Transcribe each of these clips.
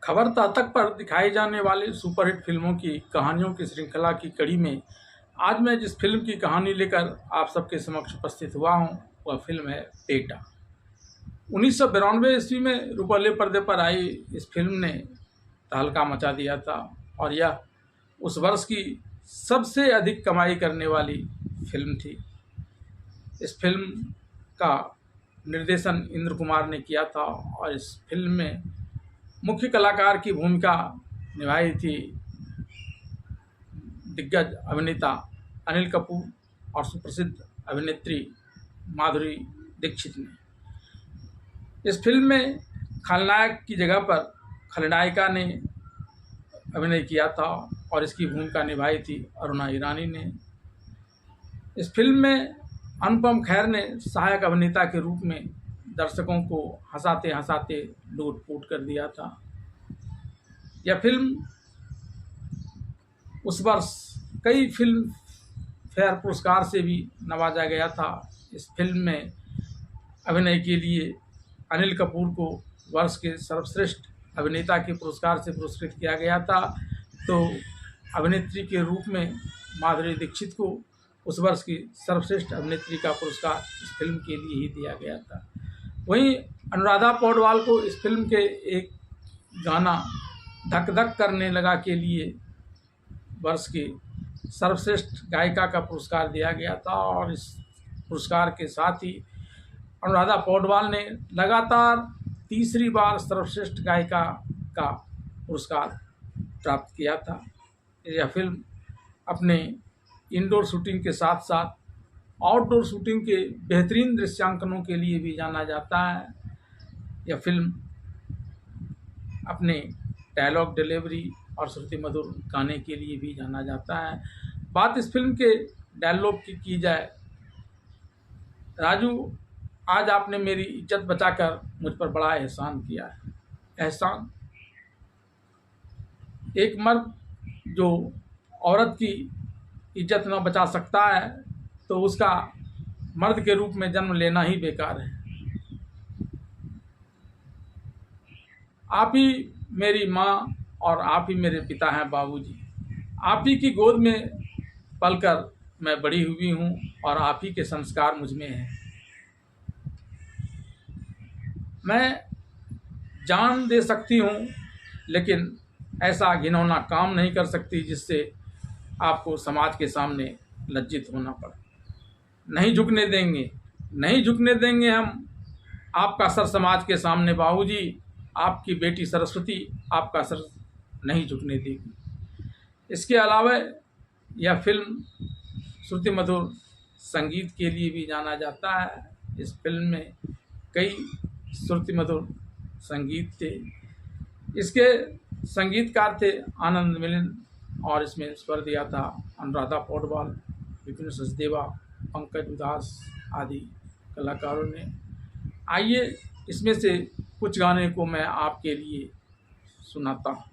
खबरता तक पर दिखाई जाने वाले सुपरहिट फिल्मों की कहानियों की श्रृंखला की कड़ी में आज मैं जिस फिल्म की कहानी लेकर आप सबके समक्ष उपस्थित हुआ हूं, वह फिल्म है पेटा। 1992 ईस्वी में रुपले पर्दे पर आई इस फिल्म ने तहलका मचा दिया था और यह उस वर्ष की सबसे अधिक कमाई करने वाली फिल्म थी। इस फिल्म का निर्देशन इंद्र कुमार ने किया था और इस फिल्म में मुख्य कलाकार की भूमिका निभाई थी दिग्गज अभिनेता अनिल कपूर और सुप्रसिद्ध अभिनेत्री माधुरी दीक्षित ने। इस फिल्म में खलनायक की जगह पर खलनायिका ने अभिनय किया था और इसकी भूमिका निभाई थी अरुणा ईरानी ने। इस फिल्म में अनुपम खेर ने सहायक अभिनेता के रूप में दर्शकों को हंसाते हंसाते लूट-पूट कर दिया था। यह फिल्म उस वर्ष कई फिल्म फेयर पुरस्कार से भी नवाजा गया था। इस फिल्म में अभिनय के लिए अनिल कपूर को वर्ष के सर्वश्रेष्ठ अभिनेता के पुरस्कार से पुरस्कृत किया गया था, तो अभिनेत्री के रूप में माधुरी दीक्षित को उस वर्ष की सर्वश्रेष्ठ अभिनेत्री का पुरस्कार इस फिल्म के लिए ही दिया गया था। वहीं अनुराधा पौडवाल को इस फिल्म के एक गाना धक धक करने लगा के लिए वर्ष की सर्वश्रेष्ठ गायिका का पुरस्कार दिया गया था और इस पुरस्कार के साथ ही अनुराधा पौडवाल ने लगातार तीसरी बार सर्वश्रेष्ठ गायिका का पुरस्कार प्राप्त किया था। यह फिल्म अपने इंडोर शूटिंग के साथ साथ आउटडोर शूटिंग के बेहतरीन दृश्यांकनों के लिए भी जाना जाता है। यह फिल्म अपने डायलॉग डिलीवरी और श्रुति मधुर गाने के लिए भी जाना जाता है। बात इस फिल्म के डायलॉग की जाए, राजू आज आपने मेरी इज्जत बचाकर मुझ पर बड़ा एहसान किया है। एहसान एक मर्द जो औरत की इज्जत न बचा सकता है तो उसका मर्द के रूप में जन्म लेना ही बेकार है। आप ही मेरी माँ और आप ही मेरे पिता हैं बाबूजी। आप ही की गोद में पलकर मैं बड़ी हुई हूँ और आप ही के संस्कार मुझ में हैं। मैं जान दे सकती हूँ लेकिन ऐसा घिनौना काम नहीं कर सकती जिससे आपको समाज के सामने लज्जित होना पड़े। नहीं झुकने देंगे, नहीं झुकने देंगे हम आपका सर समाज के सामने बाबूजी। आपकी बेटी सरस्वती आपका सर नहीं झुकने देगी। इसके अलावा यह फिल्म श्रुति मधुर संगीत के लिए भी जाना जाता है। इस फिल्म में कई श्रुति मधुर संगीत थे। इसके संगीतकार थे आनंद मिलिंद और इसमें स्वर दिया था अनुराधा पौडवाल, विपिन सचदेवा, पंकज उदास आदि कलाकारों ने। आइए इसमें से कुछ गाने को मैं आपके लिए सुनाता हूँ।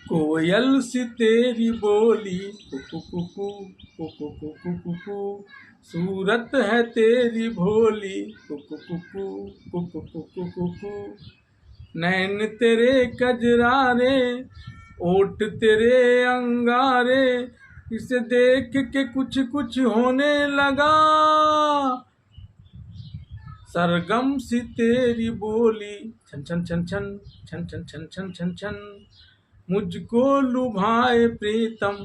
कोयल सी तेरी बोली कुकू कुकू कुकू कुकू कुकू, सूरत है तेरी भोली कुकू कुकू कुकू कुकू कुकू, नैन तेरे कजरारे ओठ तेरे अंगारे, इसे देख के कुछ कुछ होने लगा, सरगम सी तेरी बोली छन छन छन छन छन छन छन छन छन छन, मुझको लुभाए प्रीतम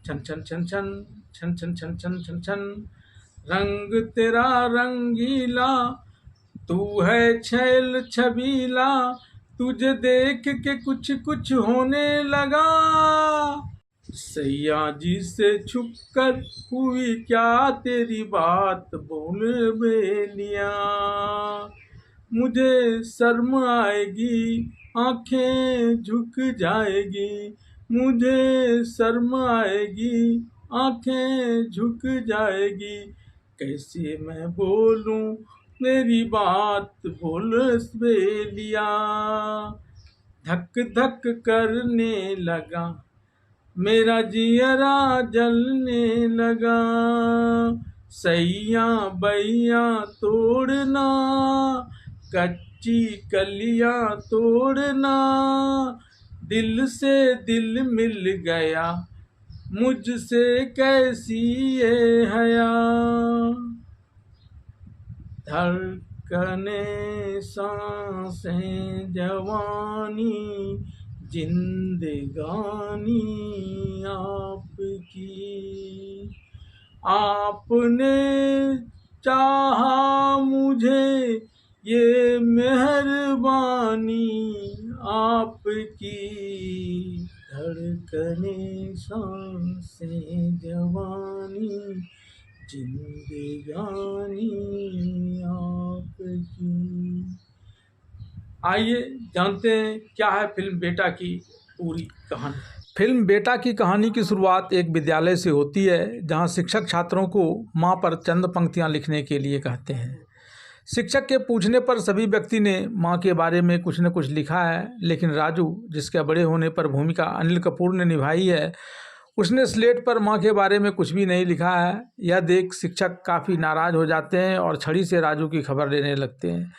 छन छन छन छन छन छन छन छन छन छन, रंग तेरा रंगीला तू है छैल छबीला, तुझे देख के कुछ कुछ होने लगा, सैया जी से छुपकर हुई क्या तेरी बात बोल बेलिया, मुझे शर्म आएगी आंखें झुक जाएगी, मुझे शर्म आएगी आंखें झुक जाएगी, कैसे मैं बोलूं मेरी बात बोल बेलिया, धक धक करने लगा मेरा जियरा जलने लगा, सैया बैया तोड़ना कच्ची कलियां तोड़ना, दिल से दिल मिल गया मुझसे कैसी ये हया, धड़कने सांसें जवानी जिंदगानी आपकी, आपने चाहा मुझे ये मेहरबानी आपकी, धड़कने सांसें जवानी जिंदगानी आपकी। आइए जानते हैं क्या है फिल्म बेटा की पूरी कहानी। फिल्म बेटा की कहानी की शुरुआत एक विद्यालय से होती है, जहां शिक्षक छात्रों को मां पर चंद पंक्तियां लिखने के लिए कहते हैं। शिक्षक के पूछने पर सभी व्यक्ति ने मां के बारे में कुछ न कुछ लिखा है, लेकिन राजू, जिसके बड़े होने पर भूमिका अनिल कपूर ने निभाई है, उसने स्लेट पर मां के बारे में कुछ भी नहीं लिखा है। यह देख शिक्षक काफ़ी नाराज़ हो जाते हैं और छड़ी से राजू की खबर लेने लगते हैं।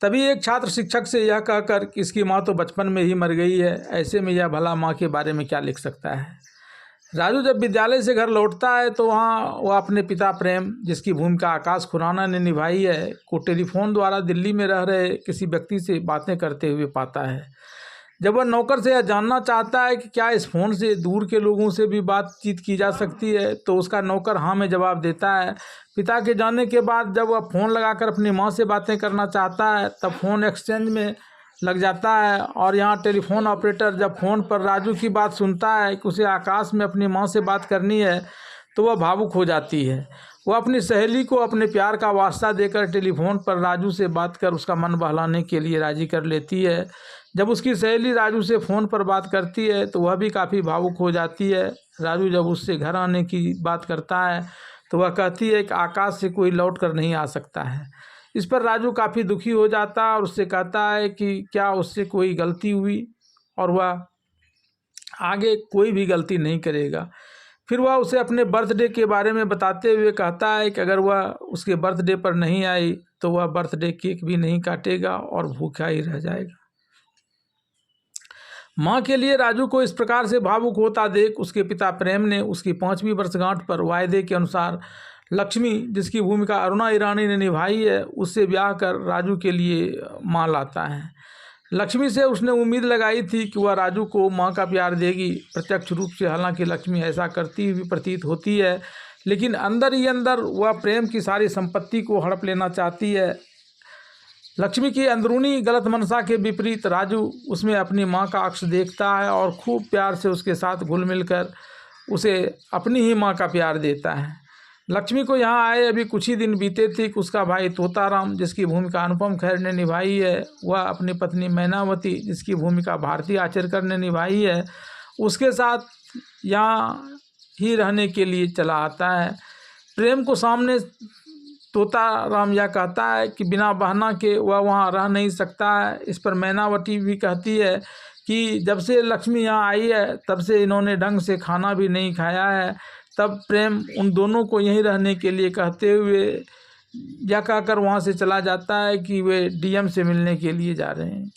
तभी एक छात्र शिक्षक से यह कहकर कि इसकी माँ तो बचपन में ही मर गई है, ऐसे में यह भला माँ के बारे में क्या लिख सकता है। राजू जब विद्यालय से घर लौटता है तो वहाँ वह अपने पिता प्रेम, जिसकी भूमिका आकाश खुराना ने निभाई है, को टेलीफोन द्वारा दिल्ली में रह रहे किसी व्यक्ति से बातें करते हुए पाता है। जब वह नौकर से यह जानना चाहता है कि क्या इस फ़ोन से दूर के लोगों से भी बातचीत की जा सकती है, तो उसका नौकर हाँ में जवाब देता है। पिता के जाने के बाद जब वह फ़ोन लगाकर अपनी माँ से बातें करना चाहता है, तब फ़ोन एक्सचेंज में लग जाता है और यहाँ टेलीफोन ऑपरेटर जब फ़ोन पर राजू की बात सुनता है कि उसे आकाश में अपनी माँ से बात करनी है, तो वह भावुक हो जाती है। वह अपनी सहेली को अपने प्यार का वास्ता देकर टेलीफोन पर राजू से बात कर उसका मन बहलाने के लिए राज़ी कर लेती है। जब उसकी सहेली राजू से फ़ोन पर बात करती है तो वह भी काफ़ी भावुक हो जाती है। राजू जब उससे घर आने की बात करता है तो वह कहती है कि आकाश से कोई लौट कर नहीं आ सकता है। इस पर राजू काफ़ी दुखी हो जाता है और उससे कहता है कि क्या उससे कोई गलती हुई और वह आगे कोई भी गलती नहीं करेगा। फिर वह उसे अपने बर्थडे के बारे में बताते हुए कहता है कि अगर वह उसके बर्थडे पर नहीं आई तो वह बर्थडे केक भी नहीं काटेगा और भूखा ही रह जाएगा। माँ के लिए राजू को इस प्रकार से भावुक होता देख उसके पिता प्रेम ने उसकी 5वीं वर्षगांठ पर वायदे के अनुसार लक्ष्मी, जिसकी भूमिका अरुणा ईरानी ने निभाई है, उससे ब्याह कर राजू के लिए माँ लाता है। लक्ष्मी से उसने उम्मीद लगाई थी कि वह राजू को माँ का प्यार देगी। प्रत्यक्ष रूप से हालांकि लक्ष्मी ऐसा करती हुई प्रतीत होती है, लेकिन अंदर ही अंदर वह प्रेम की सारी संपत्ति को हड़प लेना चाहती है। लक्ष्मी की अंदरूनी गलत मनसा के विपरीत राजू उसमें अपनी माँ का अक्स देखता है और खूब प्यार से उसके साथ घुल मिल कर उसे अपनी ही माँ का प्यार देता है। लक्ष्मी को यहाँ आए अभी कुछ ही दिन बीते थे कि उसका भाई तोताराम, जिसकी भूमिका अनुपम खेर ने निभाई है, वह अपनी पत्नी मैनावती, जिसकी भूमिका भारती आचरकर ने निभाई है, उसके साथ यहाँ ही रहने के लिए चला आता है। प्रेम को सामने तोताराम यह कहता है कि बिना बहना के वह वहाँ रह नहीं सकता है। इस पर मैनावती भी कहती है कि जब से लक्ष्मी यहाँ आई है तब से इन्होंने ढंग से खाना भी नहीं खाया है। तब प्रेम उन दोनों को यहीं रहने के लिए कहते हुए यह कहकर वहाँ से चला जाता है कि वे डीएम से मिलने के लिए जा रहे हैं।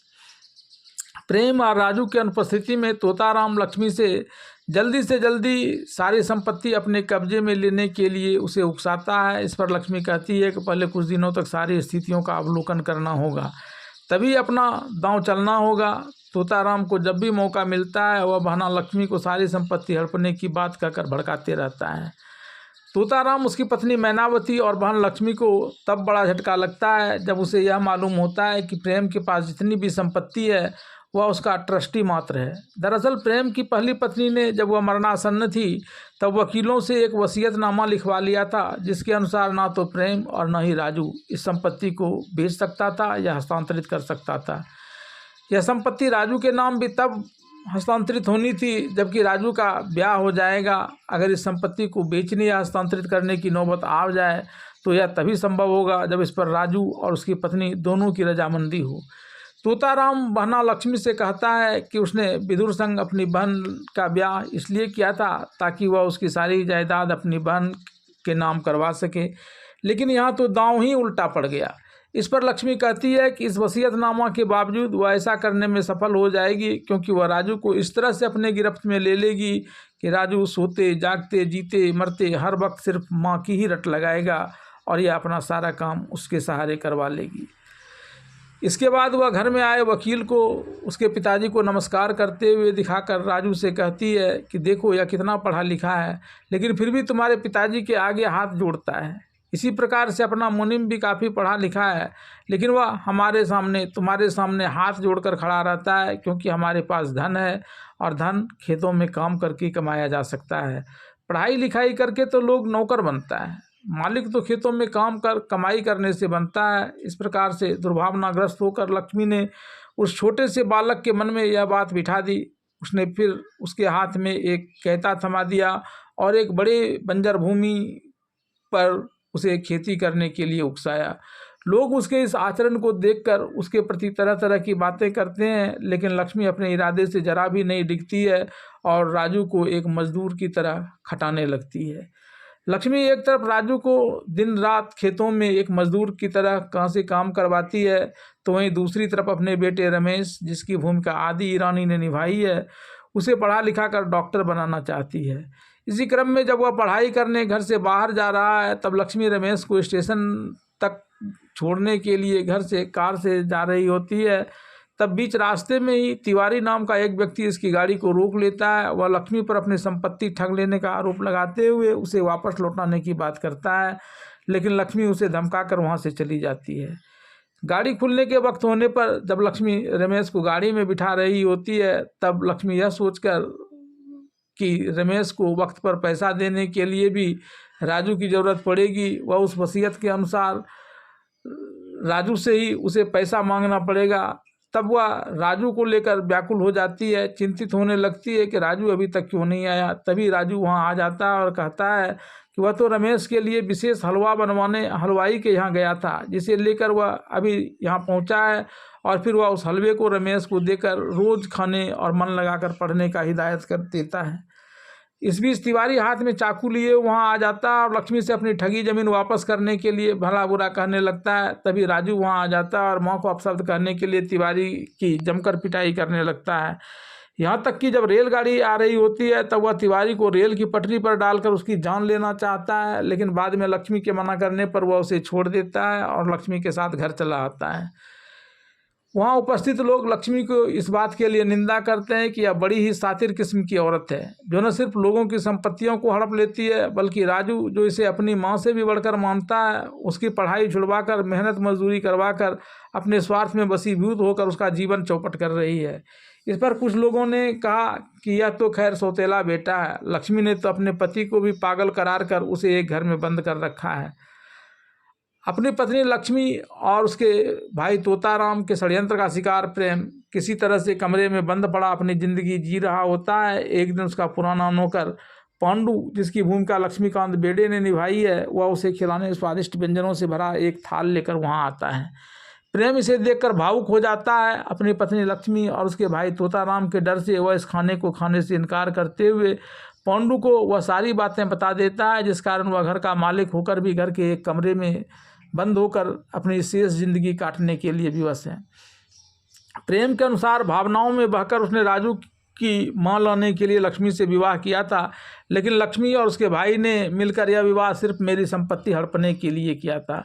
प्रेम और राजू की अनुपस्थिति में तोताराम लक्ष्मी से जल्दी सारी संपत्ति अपने कब्जे में लेने के लिए उसे उकसाता है। इस पर लक्ष्मी कहती है कि पहले कुछ दिनों तक सारी स्थितियों का अवलोकन करना होगा, तभी अपना दांव चलना होगा। तोताराम को जब भी मौका मिलता है वह बहना लक्ष्मी को सारी संपत्ति हड़पने की बात कहकर भड़काते रहता है। तोताराम उसकी पत्नी मैनावती और बहन लक्ष्मी को तब बड़ा झटका लगता है जब उसे यह मालूम होता है कि प्रेम के पास जितनी भी संपत्ति है वह उसका ट्रस्टी मात्र है। दरअसल प्रेम की पहली पत्नी ने जब वह मरणासन्न थी तब वकीलों से एक वसीयतनामा लिखवा लिया था, जिसके अनुसार ना तो प्रेम और न ही राजू इस संपत्ति को बेच सकता था या हस्तांतरित कर सकता था। यह संपत्ति राजू के नाम भी तब हस्तांतरित होनी थी जबकि राजू का ब्याह हो जाएगा। अगर इस संपत्ति को बेचने या हस्तांतरित करने की नौबत आ जाए तो यह तभी संभव होगा जब इस पर राजू और उसकी पत्नी दोनों की रजामंदी हो। तोताराम बहना लक्ष्मी से कहता है कि उसने विदुर संग अपनी बहन का ब्याह इसलिए किया था ताकि वह उसकी सारी जायदाद अपनी बहन के नाम करवा सके, लेकिन यहाँ तो दांव ही उल्टा पड़ गया। इस पर लक्ष्मी कहती है कि इस वसीयतनामा के बावजूद वह ऐसा करने में सफल हो जाएगी, क्योंकि वह राजू को इस तरह से अपने गिरफ्त में ले लेगी कि राजू सोते जागते जीते मरते हर वक्त सिर्फ माँ की ही रट लगाएगा और यह अपना सारा काम उसके सहारे करवा लेगी। इसके बाद वह घर में आए वकील को उसके पिताजी को नमस्कार करते हुए दिखाकर राजू से कहती है कि देखो यह कितना पढ़ा लिखा है, लेकिन फिर भी तुम्हारे पिताजी के आगे हाथ जोड़ता है। इसी प्रकार से अपना मुनीम भी काफ़ी पढ़ा लिखा है, लेकिन वह हमारे सामने तुम्हारे सामने हाथ जोड़कर खड़ा रहता है, क्योंकि हमारे पास धन है और धन खेतों में काम करके कमाया जा सकता है। पढ़ाई लिखाई करके तो लोग नौकर बनता है, मालिक तो खेतों में काम कर कमाई करने से बनता है। इस प्रकार से दुर्भावनाग्रस्त होकर लक्ष्मी ने उस छोटे से बालक के मन में यह बात बिठा दी। उसने फिर उसके हाथ में एक कहता थमा दिया और एक बड़े बंजर भूमि पर उसे खेती करने के लिए उकसाया। लोग उसके इस आचरण को देखकर उसके प्रति तरह तरह की बातें करते हैं, लेकिन लक्ष्मी अपने इरादे से जरा भी नहीं डिगती है और राजू को एक मजदूर की तरह खटाने लगती है। लक्ष्मी एक तरफ राजू को दिन रात खेतों में एक मजदूर की तरह कहाँ से काम करवाती है, तो वहीं दूसरी तरफ अपने बेटे रमेश, जिसकी भूमिका आदि ईरानी ने निभाई है, उसे पढ़ा लिखा कर डॉक्टर बनाना चाहती है। इसी क्रम में जब वह पढ़ाई करने घर से बाहर जा रहा है, तब लक्ष्मी रमेश को स्टेशन तक छोड़ने के लिए घर से कार से जा रही होती है। तब बीच रास्ते में ही तिवारी नाम का एक व्यक्ति इसकी गाड़ी को रोक लेता है। वह लक्ष्मी पर अपनी संपत्ति ठग लेने का आरोप लगाते हुए उसे वापस लौटाने की बात करता है, लेकिन लक्ष्मी उसे धमकाकर वहां से चली जाती है। गाड़ी खुलने के वक्त होने पर जब लक्ष्मी रमेश को गाड़ी में बिठा रही होती है, तब लक्ष्मी यह सोचकर कि रमेश को वक्त पर पैसा देने के लिए भी राजू की ज़रूरत पड़ेगी, वह उस वसीयत के अनुसार राजू से ही उसे पैसा मांगना पड़ेगा। तब वह राजू को लेकर व्याकुल हो जाती है, चिंतित होने लगती है कि राजू अभी तक क्यों नहीं आया। तभी राजू वहां आ जाता है और कहता है कि वह तो रमेश के लिए विशेष हलवा बनवाने हलवाई के यहाँ गया था, जिसे लेकर वह अभी यहाँ पहुँचा है, और फिर वह उस हलवे को रमेश को देकर रोज़ खाने और मन लगाकर पढ़ने का हिदायत कर देता है। इस बीच तिवारी हाथ में चाकू लिए वहां आ जाता है और लक्ष्मी से अपनी ठगी जमीन वापस करने के लिए भला बुरा कहने लगता है। तभी राजू वहां आ जाता है और माँ को अपशब्द कहने के लिए तिवारी की जमकर पिटाई करने लगता है। यहाँ तक कि जब रेलगाड़ी आ रही होती है तब वह तिवारी को रेल की पटरी पर डालकर उसकी जान लेना चाहता है, लेकिन बाद में लक्ष्मी के मना करने पर वह उसे छोड़ देता है और लक्ष्मी के साथ घर चला आता है। वहाँ उपस्थित लोग लक्ष्मी को इस बात के लिए निंदा करते हैं कि यह बड़ी ही सातिर किस्म की औरत है, जो न सिर्फ लोगों की संपत्तियों को हड़प लेती है, बल्कि राजू, जो इसे अपनी माँ से भी बढ़कर मानता है, उसकी पढ़ाई छुड़वाकर मेहनत मजदूरी करवाकर अपने स्वार्थ में वशीभूत होकर उसका जीवन चौपट कर रही है। इस पर कुछ लोगों ने कहा कि यह तो खैर सौतेला बेटा है, लक्ष्मी ने तो अपने पति को भी पागल करार कर उसे एक घर में बंद कर रखा है। अपनी पत्नी लक्ष्मी और उसके भाई तोताराम के षड्यंत्र का शिकार प्रेम किसी तरह से कमरे में बंद पड़ा अपनी ज़िंदगी जी रहा होता है। एक दिन उसका पुराना नौकर पांडु, जिसकी भूमिका लक्ष्मीकांत बेड़े ने निभाई है, वह उसे खिलाने स्वादिष्ट व्यंजनों से भरा एक थाल लेकर वहां आता है। प्रेम इसे देखकर भावुक हो जाता है। अपनी पत्नी लक्ष्मी और उसके भाई तोताराम के डर से वह इस खाने को खाने से इनकार करते हुए पांडु को वह सारी बातें बता देता है, जिस कारण वह घर का मालिक होकर भी घर के एक कमरे में बंद होकर अपनी शेष जिंदगी काटने के लिए विवश है। प्रेम के अनुसार भावनाओं में बहकर उसने राजू की मां लाने के लिए लक्ष्मी से विवाह किया था, लेकिन लक्ष्मी और उसके भाई ने मिलकर यह विवाह सिर्फ मेरी संपत्ति हड़पने के लिए किया था।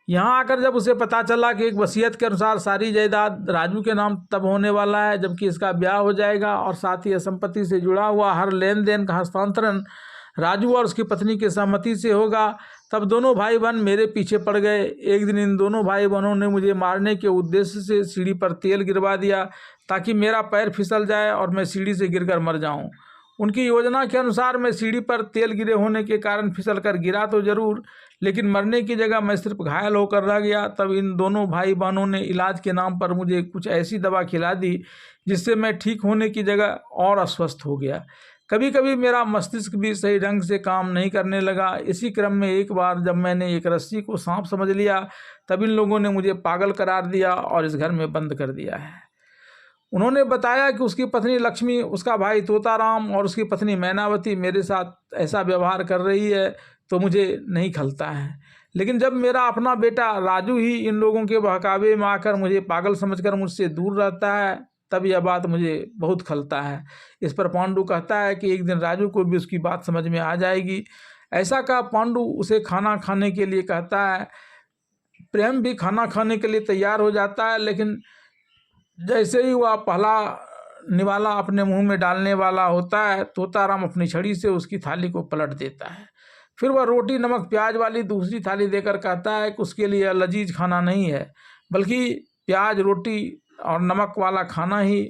यहाँ आकर जब उसे पता चला कि एक वसीयत के अनुसार सारी जायदाद राजू के नाम तब होने वाला है जबकि इसका ब्याह हो जाएगा और साथ ही संपत्ति से जुड़ा हुआ हर लेन देन का हस्तांतरण राजू और उसकी पत्नी की सहमति से होगा, तब दोनों भाई बहन मेरे पीछे पड़ गए। एक दिन इन दोनों भाई बहनों ने मुझे मारने के उद्देश्य से सीढ़ी पर तेल गिरवा दिया ताकि मेरा पैर फिसल जाए और मैं सीढ़ी से गिरकर मर जाऊं। उनकी योजना के अनुसार मैं सीढ़ी पर तेल गिरे होने के कारण फिसल कर गिरा तो जरूर, लेकिन मरने की जगह मैं सिर्फ घायल होकर रह गया। तब इन दोनों भाई बहनों ने इलाज के नाम पर मुझे कुछ ऐसी दवा खिला दी जिससे मैं ठीक होने की जगह और अस्वस्थ हो गया। कभी कभी मेरा मस्तिष्क भी सही ढंग से काम नहीं करने लगा। इसी क्रम में एक बार जब मैंने एक रस्सी को सांप समझ लिया, तब इन लोगों ने मुझे पागल करार दिया और इस घर में बंद कर दिया है। उन्होंने बताया कि उसकी पत्नी लक्ष्मी, उसका भाई तोताराम और उसकी पत्नी मैनावती मेरे साथ ऐसा व्यवहार कर रही है, तो मुझे नहीं खलता है। लेकिन जब मेरा अपना बेटा राजू ही इन लोगों के बहकावे में आकर मुझे पागल समझकर मुझसे दूर रहता है, तब यह बात मुझे बहुत खलता है। इस पर पांडु कहता है कि एक दिन राजू को भी उसकी बात समझ में आ जाएगी। ऐसा कहा पांडु उसे खाना खाने के लिए कहता है। प्रेम भी खाना खाने के लिए तैयार हो जाता है, लेकिन जैसे ही वह पहला निवाला अपने मुंह में डालने वाला होता है, तोताराम अपनी छड़ी से उसकी थाली को पलट देता है। फिर वह रोटी नमक प्याज वाली दूसरी थाली देकर कहता है कि उसके लिए लजीज खाना नहीं है, बल्कि प्याज रोटी और नमक वाला खाना ही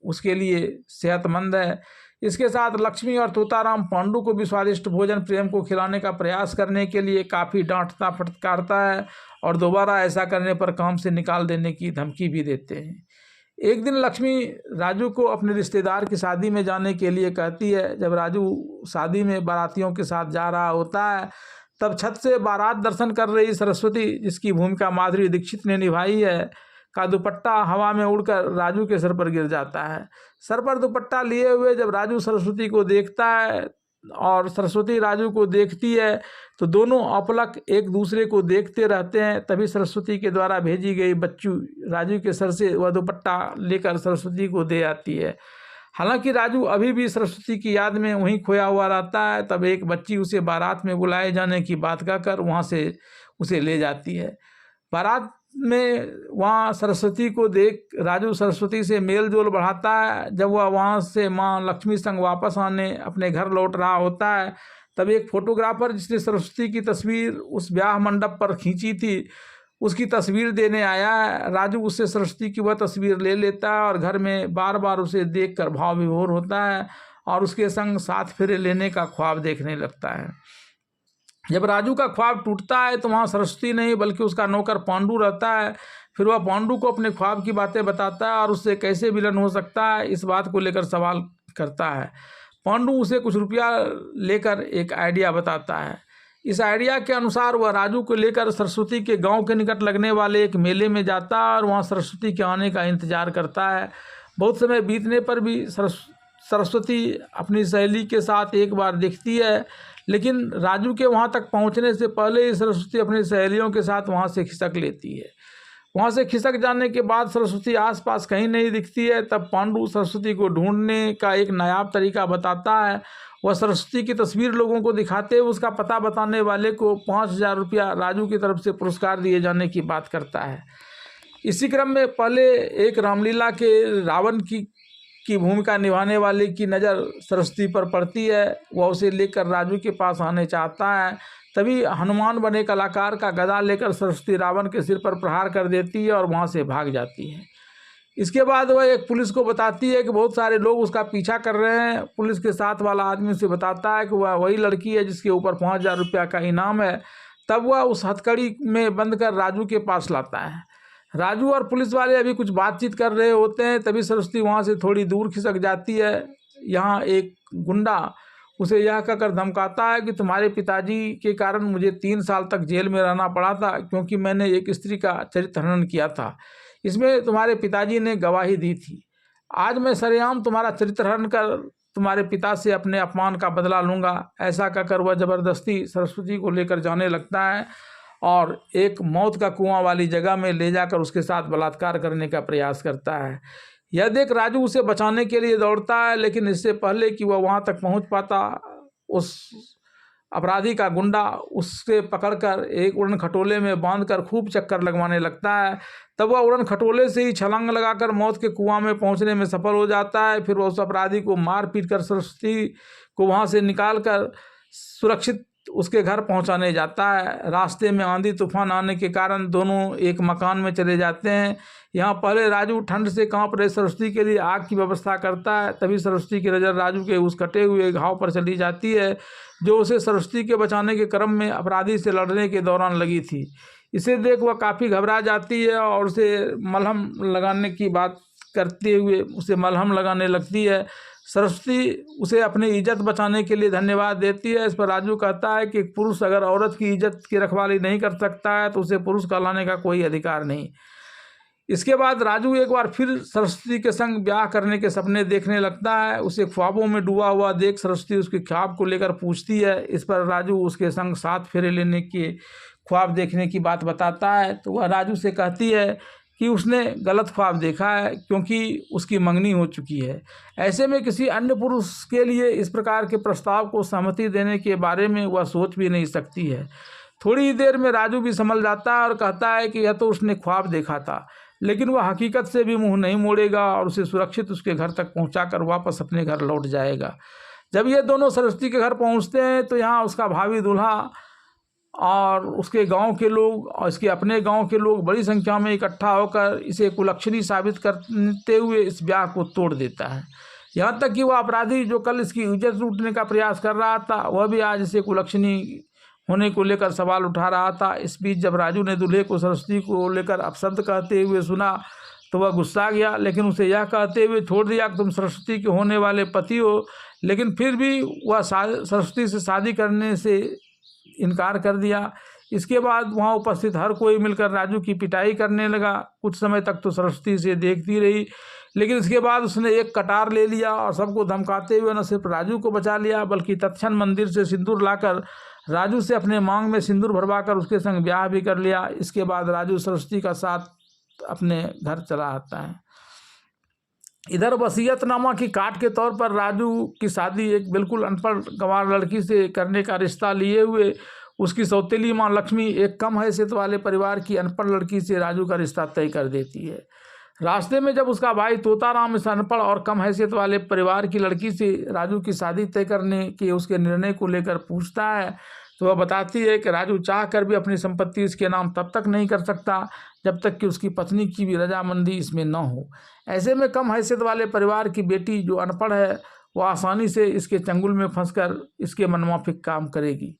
उसके लिए सेहतमंद है। इसके साथ लक्ष्मी और तोताराम पांडु को भी स्वादिष्ट भोजन प्रेम को खिलाने का प्रयास करने के लिए काफ़ी डांटता फटकारता है और दोबारा ऐसा करने पर काम से निकाल देने की धमकी भी देते हैं। एक दिन लक्ष्मी राजू को अपने रिश्तेदार की शादी में जाने के लिए कहती है। जब राजू शादी में बारातियों के साथ जा रहा होता है, तब छत से बारात दर्शन कर रही सरस्वती, जिसकी भूमिका माधुरी दीक्षित ने निभाई है, का दुपट्टा हवा में उड़कर राजू के सर पर गिर जाता है। सर पर दुपट्टा लिए हुए जब राजू सरस्वती को देखता है और सरस्वती राजू को देखती है, तो दोनों अपलक एक दूसरे को देखते रहते हैं। तभी सरस्वती के द्वारा भेजी गई बच्चू राजू के सर से वह दुपट्टा लेकर सरस्वती को दे आती है। हालांकि राजू अभी भी सरस्वती की याद में वहीं खोया हुआ रहता है। तब एक बच्ची उसे बारात में बुलाए जाने की बात कहकर वहाँ से उसे ले जाती है। बारात में वहाँ सरस्वती को देख राजू सरस्वती से मेल जोल बढ़ाता है। जब वह वहाँ से माँ लक्ष्मी संग वापस आने अपने घर लौट रहा होता है, तब एक फोटोग्राफर जिसने सरस्वती की तस्वीर उस ब्याह मंडप पर खींची थी, उसकी तस्वीर देने आया है। राजू उससे सरस्वती की वह तस्वीर ले लेता है और घर में बार बार उसे देखकर भाव विभोर होता है और उसके संग साथ फेरे लेने का ख्वाब देखने लगता है। जब राजू का ख्वाब टूटता है तो वहाँ सरस्वती नहीं बल्कि उसका नौकर पांडु रहता है। फिर वह पांडु को अपने ख्वाब की बातें बताता है और उससे कैसे मिलन हो सकता है, इस बात को लेकर सवाल करता है। पांडु उसे कुछ रुपया लेकर एक आइडिया बताता है। इस आइडिया के अनुसार वह राजू को लेकर सरस्वती के गांव के निकट लगने वाले एक मेले में जाता है और वहाँ सरस्वती के आने का इंतजार करता है। बहुत समय बीतने पर भी सरस्वती अपनी सहेली के साथ एक बार दिखती है, लेकिन राजू के वहाँ तक पहुँचने से पहले ही सरस्वती अपनी सहेलियों के साथ वहाँ से खिसक लेती है। वहाँ से खिसक जाने के बाद सरस्वती आसपास कहीं नहीं दिखती है। तब पांडु सरस्वती को ढूंढने का एक नायाब तरीका बताता है। वह सरस्वती की तस्वीर लोगों को दिखाते हुए उसका पता बताने वाले को 5,000 रुपया राजू की तरफ से पुरस्कार दिए जाने की बात करता है। इसी क्रम में पहले एक रामलीला के रावण की भूमिका निभाने वाले की नज़र सरस्वती पर पड़ती है। वह उसे लेकर राजू के पास आने चाहता है। तभी हनुमान बने कलाकार का गदा लेकर सरस्वती रावण के सिर पर प्रहार कर देती है और वहाँ से भाग जाती है। इसके बाद वह एक पुलिस को बताती है कि बहुत सारे लोग उसका पीछा कर रहे हैं। पुलिस के साथ वाला आदमी उसे बताता है कि वह वही लड़की है जिसके ऊपर 5,000 रुपया का इनाम है। तब वह उस हथकड़ी में बंद कर राजू के पास लाता है। राजू और पुलिस वाले अभी कुछ बातचीत कर रहे होते हैं, तभी सरस्वती वहाँ से थोड़ी दूर खिसक जाती है। यहाँ एक गुंडा उसे यह कहकर धमकाता है कि तुम्हारे पिताजी के कारण मुझे 3 साल तक जेल में रहना पड़ा था, क्योंकि मैंने एक स्त्री का चरित्र हनन किया था। इसमें तुम्हारे पिताजी ने गवाही दी थी। आज मैं सरेआम तुम्हारा चरित्र हनन कर तुम्हारे पिता से अपने अपमान का बदला लूँगा। ऐसा कहकर वह ज़बरदस्ती सरस्वती को लेकर जाने लगता है और एक मौत का कुआं वाली जगह में ले जाकर उसके साथ बलात्कार करने का प्रयास करता है। यह देख राजू उसे बचाने के लिए दौड़ता है, लेकिन इससे पहले कि वह वहां तक पहुंच पाता, उस अपराधी का गुंडा उससे पकड़कर एक उड़न खटोले में बांधकर खूब चक्कर लगवाने लगता है। तब वह उड़न खटोले से ही छलांग लगाकर मौत के कुआं में पहुंचने में सफल हो जाता है। फिर वह उस अपराधी को मार पीट कर सरस्वती को वहां से निकाल कर सुरक्षित उसके घर पहुंचाने जाता है। रास्ते में आंधी तूफान आने के कारण दोनों एक मकान में चले जाते हैं। यहाँ पहले राजू ठंड से कांप रहे सरस्वती के लिए आग की व्यवस्था करता है। तभी सरस्वती की नज़र राजू के उस कटे हुए घाव पर चली जाती है, जो उसे सरस्वती के बचाने के क्रम में अपराधी से लड़ने के दौरान लगी थी। इसे देख वह काफ़ी घबरा जाती है और उसे मलहम लगाने की बात करते हुए उसे मलहम लगाने लगती है। सरस्वती उसे अपनी इज्जत बचाने के लिए धन्यवाद देती है। इस पर राजू कहता है कि पुरुष अगर औरत की इज्जत की रखवाली नहीं कर सकता है तो उसे पुरुष कहलाने का कोई अधिकार नहीं। इसके बाद राजू एक बार फिर सरस्वती के संग ब्याह करने के सपने देखने लगता है। उसे ख्वाबों में डूबा हुआ देख सरस्वती उसके ख्वाब को लेकर पूछती है। इस पर राजू उसके संग साथ फेरे लेने के ख्वाब देखने की बात बताता है तो वह राजू से कहती है कि उसने गलत ख्वाब देखा है क्योंकि उसकी मंगनी हो चुकी है। ऐसे में किसी अन्य पुरुष के लिए इस प्रकार के प्रस्ताव को सहमति देने के बारे में वह सोच भी नहीं सकती है। थोड़ी ही देर में राजू भी समझ जाता है और कहता है कि यह तो उसने ख्वाब देखा था, लेकिन वह हकीकत से भी मुंह नहीं मोड़ेगा और उसे सुरक्षित उसके घर तक पहुंचाकर वापस अपने घर लौट जाएगा। जब ये दोनों सरस्वती के घर पहुंचते हैं तो यहाँ उसका भावी दूल्हा और उसके गांव के लोग और इसके अपने गांव के लोग बड़ी संख्या में इकट्ठा होकर इसे कुलक्षणी साबित करते हुए इस ब्याह को तोड़ देता है। यहाँ तक कि वह अपराधी जो कल इसकी इज्जत लूटने का प्रयास कर रहा था वह भी आज इसे कुलक्षणी होने को लेकर सवाल उठा रहा था। इस बीच जब राजू ने दूल्हे को सरस्वती को लेकर अपशब्द कहते हुए सुना तो वह गुस्सा गया, लेकिन उसे यह कहते हुए छोड़ दिया कि तुम सरस्वती के होने वाले पति हो। लेकिन फिर भी वह सरस्वती से शादी करने से इनकार कर दिया। इसके बाद वहाँ उपस्थित हर कोई मिलकर राजू की पिटाई करने लगा। कुछ समय तक तो सरस्वती से देखती रही, लेकिन इसके बाद उसने एक कटार ले लिया और सबको धमकाते हुए न सिर्फ राजू को बचा लिया बल्कि तत्क्षण मंदिर से सिंदूर लाकर राजू से अपने मांग में सिंदूर भरवाकर उसके संग ब्याह भी कर लिया। इसके बाद राजू सरस्वती का साथ अपने घर चला आता है। इधर वसीयतनामा की काट के तौर पर राजू की शादी एक बिल्कुल अनपढ़ गंवार लड़की से करने का रिश्ता लिए हुए उसकी सौतेली माँ लक्ष्मी एक कम हैसियत वाले परिवार की अनपढ़ लड़की से राजू का रिश्ता तय कर देती है। रास्ते में जब उसका भाई तोताराम इस अनपढ़ और कम हैसियत वाले परिवार की लड़की से राजू की शादी तय करने के उसके निर्णय को लेकर पूछता है तो वह बताती है कि राजू चाह कर भी अपनी संपत्ति इसके नाम तब तक नहीं कर सकता जब तक कि उसकी पत्नी की भी रजामंदी इसमें न हो। ऐसे में कम हैसियत वाले परिवार की बेटी जो अनपढ़ है वह आसानी से इसके चंगुल में फंसकर इसके मनमाफिक काम करेगी।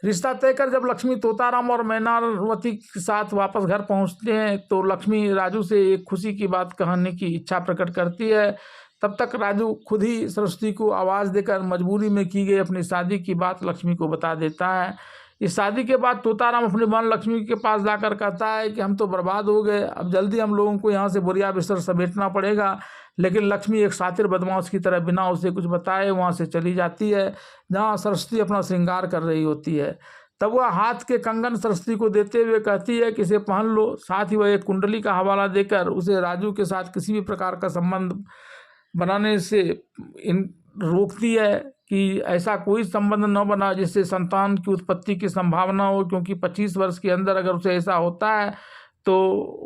रिश्ता तय कर जब लक्ष्मी तोताराम और मैनावती के साथ वापस घर पहुंचते हैं तो लक्ष्मी राजू से एक खुशी की बात कहने की इच्छा प्रकट करती है। तब तक राजू खुद ही सरस्वती को आवाज़ देकर मजबूरी में की गई अपनी शादी की बात लक्ष्मी को बता देता है। इस शादी के बाद तोताराम अपनी बहन लक्ष्मी के पास जाकर कहता है कि हम तो बर्बाद हो गए, अब जल्दी हम लोगों को यहाँ से बोरिया बिस्तर समेटना पड़ेगा। लेकिन लक्ष्मी एक शातिर बदमाश की तरह बिना उसे कुछ बताए वहाँ से चली जाती है जहाँ सरस्वती अपना श्रृंगार कर रही होती है। तब वह हाथ के कंगन सरस्वती को देते हुए कहती है कि इसे पहन लो। साथ ही वह एक कुंडली का हवाला देकर उसे राजू के साथ किसी भी प्रकार का संबंध बनाने से रोकती है कि ऐसा कोई संबंध न बना जिससे संतान की उत्पत्ति की संभावना हो, क्योंकि 25 वर्ष के अंदर अगर उसे ऐसा होता है तो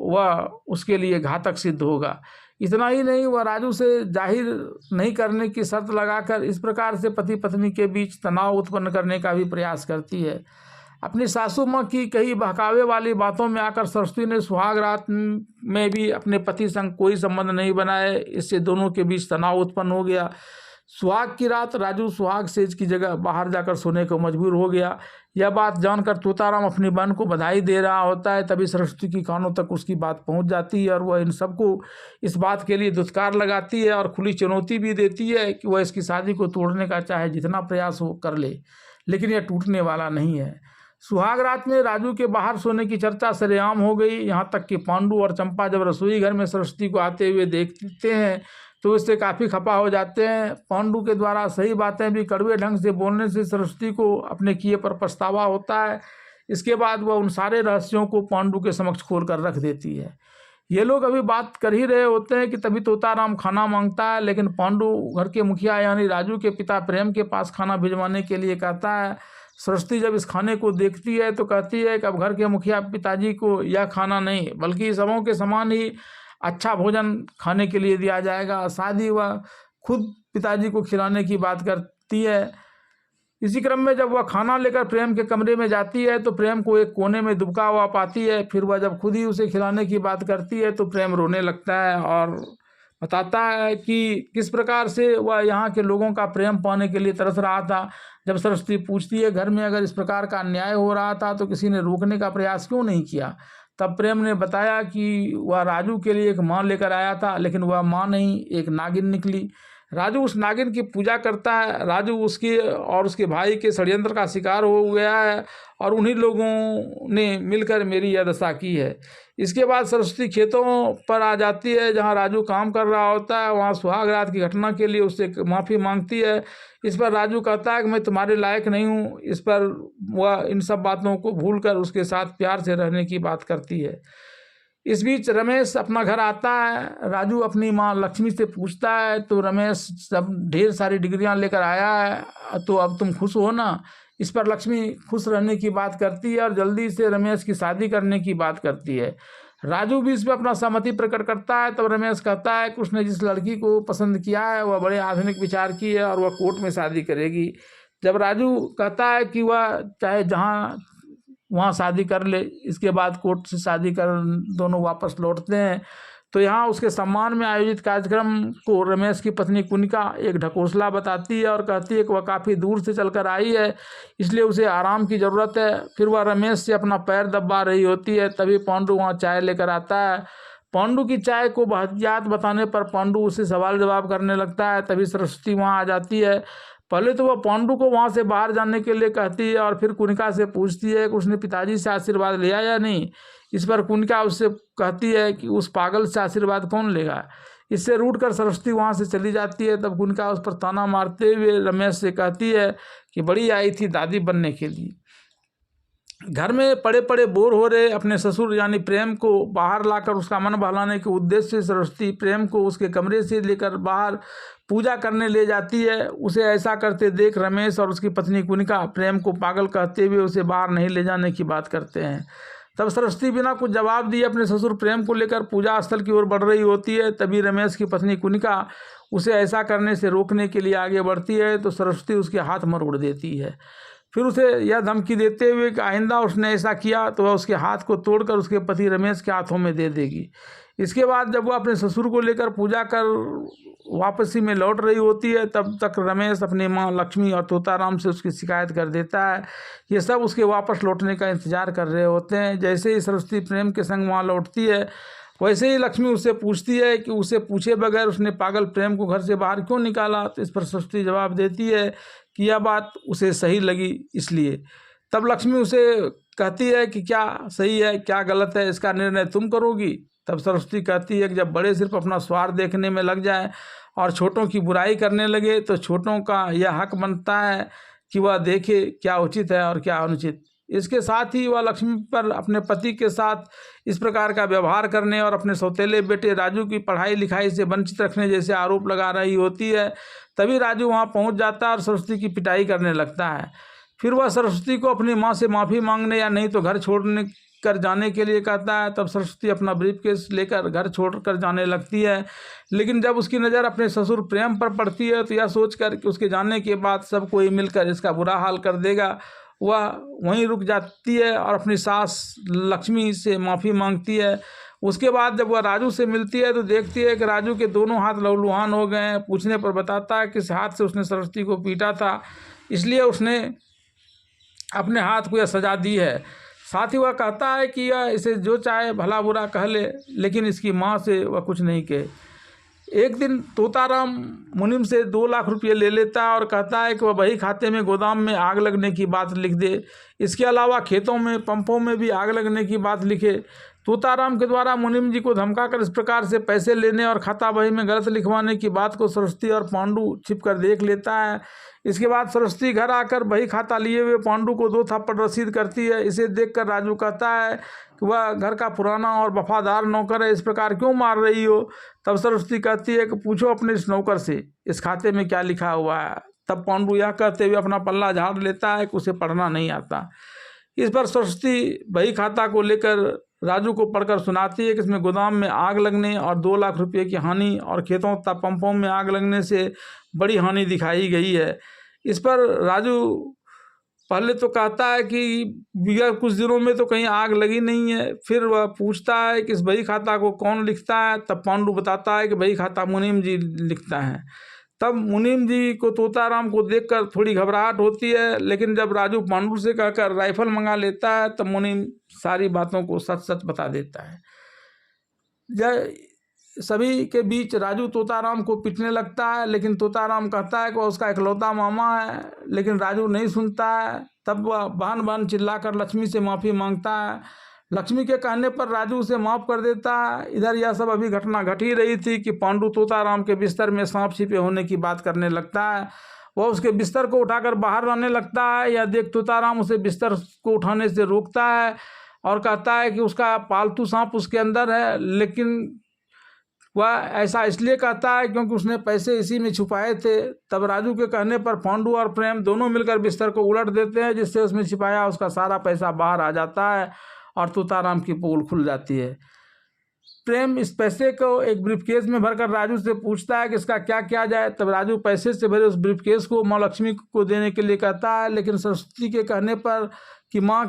वह उसके लिए घातक सिद्ध होगा। इतना ही नहीं, वह राजू से जाहिर नहीं करने की शर्त लगाकर इस प्रकार से पति पत्नी के बीच तनाव उत्पन्न करने का भी प्रयास करती है। अपनी सासू माँ की कई बहकावे वाली बातों में आकर सरस्वती ने सुहाग रात में भी अपने पति संग कोई संबंध नहीं बनाए। इससे दोनों के बीच तनाव उत्पन्न हो गया। सुहाग की रात राजू सुहाग सेज की जगह बाहर जाकर सोने को मजबूर हो गया। यह बात जानकर तोताराम अपनी बहन को बधाई दे रहा होता है, तभी सरस्वती की कानों तक उसकी बात पहुंच जाती है और वह इन सबको इस बात के लिए दुत्कार लगाती है और खुली चुनौती भी देती है कि वह इसकी शादी को तोड़ने का चाहे जितना प्रयास हो कर ले, लेकिन यह टूटने वाला नहीं है। सुहाग रात में राजू के बाहर सोने की चर्चा सरेआम हो गई। यहाँ तक कि पांडु और चंपा जब रसोई घर में सरस्वती को आते हुए देखते हैं तो इससे काफ़ी खफा हो जाते हैं। पांडु के द्वारा सही बातें भी कड़वे ढंग से बोलने से सरस्वती को अपने किए पर पछतावा होता है। इसके बाद वह उन सारे रहस्यों को पांडु के समक्ष खोल कर रख देती है। ये लोग अभी बात कर ही रहे होते हैं कि तभी तोताराम खाना मांगता है, लेकिन पांडु घर के मुखिया यानी राजू के पिता प्रेम के पास खाना भिजवाने के लिए कहता है। सरस्वती जब इस खाने को देखती है तो कहती है कि अब घर के मुखिया पिताजी को यह खाना नहीं बल्कि सबों के समान ही अच्छा भोजन खाने के लिए दिया जाएगा। शादी वह खुद पिताजी को खिलाने की बात करती है। इसी क्रम में जब वह खाना लेकर प्रेम के कमरे में जाती है तो प्रेम को एक कोने में दुबका हुआ पाती है। फिर वह जब खुद ही उसे खिलाने की बात करती है तो प्रेम रोने लगता है और बताता है कि किस प्रकार से वह यहाँ के लोगों का प्रेम पाने के लिए तरस रहा था। जब सरस्वती पूछती है घर में अगर इस प्रकार का अन्याय हो रहा था तो किसी ने रोकने का प्रयास क्यों नहीं किया, तब प्रेम ने बताया कि वह राजू के लिए एक माँ लेकर आया था, लेकिन वह माँ नहीं एक नागिन निकली। राजू उस नागिन की पूजा करता है। राजू उसकी और उसके भाई के षड्यंत्र का शिकार हो गया है और उन्हीं लोगों ने मिलकर मेरी यह दशा की है। इसके बाद सरस्वती खेतों पर आ जाती है जहां राजू काम कर रहा होता है। वहां सुहाग रात की घटना के लिए उससे माफ़ी मांगती है। इस पर राजू कहता है कि मैं तुम्हारे लायक नहीं हूँ। इस पर वह इन सब बातों को भूलकर उसके साथ प्यार से रहने की बात करती है। इस बीच रमेश अपना घर आता है। राजू अपनी माँ लक्ष्मी से पूछता है तो रमेश सब ढेर सारी डिग्रियां लेकर आया है, तो अब तुम खुश हो ना। इस पर लक्ष्मी खुश रहने की बात करती है और जल्दी से रमेश की शादी करने की बात करती है। राजू भी इस पर अपना सहमति प्रकट करता है। तब रमेश कहता है कि उसने जिस लड़की को पसंद किया है वह बड़े आधुनिक विचार की है और वह कोर्ट में शादी करेगी। जब राजू कहता है कि वह चाहे जहाँ वहाँ शादी कर ले, इसके बाद कोर्ट से शादी कर दोनों वापस लौटते हैं। तो यहाँ उसके सम्मान में आयोजित कार्यक्रम को रमेश की पत्नी कुनिका एक ढकोसला बताती है और कहती है कि वह काफ़ी दूर से चलकर आई है, इसलिए उसे आराम की ज़रूरत है। फिर वह रमेश से अपना पैर दबा रही होती है। तभी पांडु वहाँ चाय लेकर आता है। पांडु की चाय को वाहियात बताने पर पांडु उसे सवाल जवाब करने लगता है। तभी सरस्वती वहाँ आ जाती है। पहले तो वह पांडु को वहाँ से बाहर जाने के लिए कहती है और फिर कुनिका से पूछती है कि उसने पिताजी से आशीर्वाद लिया या नहीं। इस पर कुनिका उससे कहती है कि उस पागल से आशीर्वाद कौन लेगा। इससे रूठकर सरस्वती वहाँ से चली जाती है। तब कुनिका उस पर ताना मारते हुए रमेश से कहती है कि बड़ी आई थी दादी बनने के लिए। घर में पड़े पड़े बोर हो रहे अपने ससुर यानी प्रेम को बाहर लाकर उसका मन बहलाने के उद्देश्य से सरस्वती प्रेम को उसके कमरे से लेकर बाहर पूजा करने ले जाती है। उसे ऐसा करते देख रमेश और उसकी पत्नी कुनिका प्रेम को पागल कहते हुए उसे बाहर नहीं ले जाने की बात करते हैं। तब सरस्वती बिना कुछ जवाब दिए अपने ससुर प्रेम को लेकर पूजा स्थल की ओर बढ़ रही होती है। तभी रमेश की पत्नी कुनिका उसे ऐसा करने से रोकने के लिए आगे बढ़ती है तो सरस्वती उसके हाथ मरोड़ देती है। फिर उसे यह धमकी देते हुए कि आइंदा उसने ऐसा किया तो वह उसके हाथ को तोड़कर उसके पति रमेश के हाथों में दे देगी। इसके बाद जब वह अपने ससुर को लेकर पूजा कर वापसी में लौट रही होती है तब तक रमेश अपनी माँ लक्ष्मी और तोताराम से उसकी शिकायत कर देता है। ये सब उसके वापस लौटने का इंतजार कर रहे होते हैं। जैसे ही सरस्वती प्रेम के संग वहाँ लौटती है वैसे ही लक्ष्मी उससे पूछती है कि उसे पूछे बगैर उसने पागल प्रेम को घर से बाहर क्यों निकाला। तो इस पर सरस्वती जवाब देती है कि यह बात उसे सही लगी इसलिए। तब लक्ष्मी उसे कहती है कि क्या सही है क्या गलत है इसका निर्णय तुम करोगी। तब सरस्वती कहती है कि जब बड़े सिर्फ अपना स्वार्थ देखने में लग जाए और छोटों की बुराई करने लगे तो छोटों का यह हक बनता है कि वह देखे क्या उचित है और क्या अनुचित। इसके साथ ही वह लक्ष्मी पर अपने पति के साथ इस प्रकार का व्यवहार करने और अपने सौतेले बेटे राजू की पढ़ाई लिखाई से वंचित रखने जैसे आरोप लगा रही होती है। तभी राजू वहां पहुंच जाता है और सरस्वती की पिटाई करने लगता है। फिर वह सरस्वती को अपनी माँ से माफ़ी मांगने या नहीं तो घर छोड़ने कर जाने के लिए कहता है। तब सरस्वती अपना ब्रीफकेस लेकर घर छोड़कर जाने लगती है। लेकिन जब उसकी नज़र अपने ससुर प्रेम पर पड़ती है तो यह सोचकर कि उसके जाने के बाद सब कोई मिलकर इसका बुरा हाल कर देगा वह वहीं रुक जाती है और अपनी सास लक्ष्मी से माफ़ी मांगती है। उसके बाद जब वह राजू से मिलती है तो देखती है कि राजू के दोनों हाथ लहूलुहान हो गए हैं। पूछने पर बताता है कि इस हाथ से उसने सरस्वती को पीटा था इसलिए उसने अपने हाथ को यह सजा दी है। साथ ही वह कहता है कि यह इसे जो चाहे भला बुरा कह ले लेकिन इसकी माँ से वह कुछ नहीं कहे। एक दिन तोताराम मुनीम से 2 लाख रुपये ले लेता है और कहता है कि वह बही खाते में गोदाम में आग लगने की बात लिख दे। इसके अलावा खेतों में पंपों में भी आग लगने की बात लिखे। तोताराम के द्वारा मुनीम जी को धमकाकर इस प्रकार से पैसे लेने और खाता बही में गलत लिखवाने की बात को सरस्वती और पांडु छिप कर देख लेता है। इसके बाद सरस्वती घर आकर बही खाता लिए हुए पांडु को 2 थप्पड़ रसीद करती है। इसे देखकर राजू कहता है कि वह घर का पुराना और वफादार नौकर है, इस प्रकार क्यों मार रही हो। तब सरस्वती कहती है कि पूछो अपने इस नौकर से इस खाते में क्या लिखा हुआ है। तब पांडु यह कहते हुए अपना पल्ला झाड़ लेता है कि उसे पढ़ना नहीं आता। इस पर सरस्वती बही खाता को लेकर राजू को पढ़कर सुनाती है कि इसमें गोदाम में आग लगने और 2 लाख रुपये की हानि और खेतों तथा पंपों में आग लगने से बड़ी हानि दिखाई गई है। इस पर राजू पहले तो कहता है कि विगत कुछ दिनों में तो कहीं आग लगी नहीं है। फिर वह पूछता है कि इस बही खाता को कौन लिखता है। तब पांडु बताता है कि बही खाता मुनीम जी लिखता है। तब मुनीम जी को तोताराम को देखकर थोड़ी घबराहट होती है, लेकिन जब राजू पांडु से कहकर राइफल मंगा लेता है तब मुनीम सारी बातों को सच सच बता देता है। सभी के बीच राजू तोताराम को पीटने लगता है, लेकिन तोताराम कहता है कि वह उसका इकलौता मामा है, लेकिन राजू नहीं सुनता है। तब वह बहन बहन चिल्लाकर लक्ष्मी से माफ़ी मांगता है। लक्ष्मी के कहने पर राजू उसे माफ़ कर देता है। इधर यह सब अभी घटना घट ही रही थी कि पांडु तोताराम के बिस्तर में सांप छिपे होने की बात करने लगता है। वह उसके बिस्तर को उठाकर बाहर लाने लगता है। यह देख तोताराम उसे बिस्तर को उठाने से रोकता है और कहता है कि उसका पालतू सांप उसके अंदर है, लेकिन वह ऐसा इसलिए कहता है क्योंकि उसने पैसे इसी में छुपाए थे। तब राजू के कहने पर पांडु और प्रेम दोनों मिलकर बिस्तर को उलट देते हैं, जिससे उसमें छिपाया उसका सारा पैसा बाहर आ जाता है और तोताराम की पोल खुल जाती है। प्रेम इस पैसे को एक ब्रीफकेस में भरकर राजू से पूछता है कि इसका क्या किया जाए। तब राजू पैसे से भरे उस ब्रीफकेस को माँ लक्ष्मी को देने के लिए कहता है, लेकिन सरस्वती के कहने पर कि माँ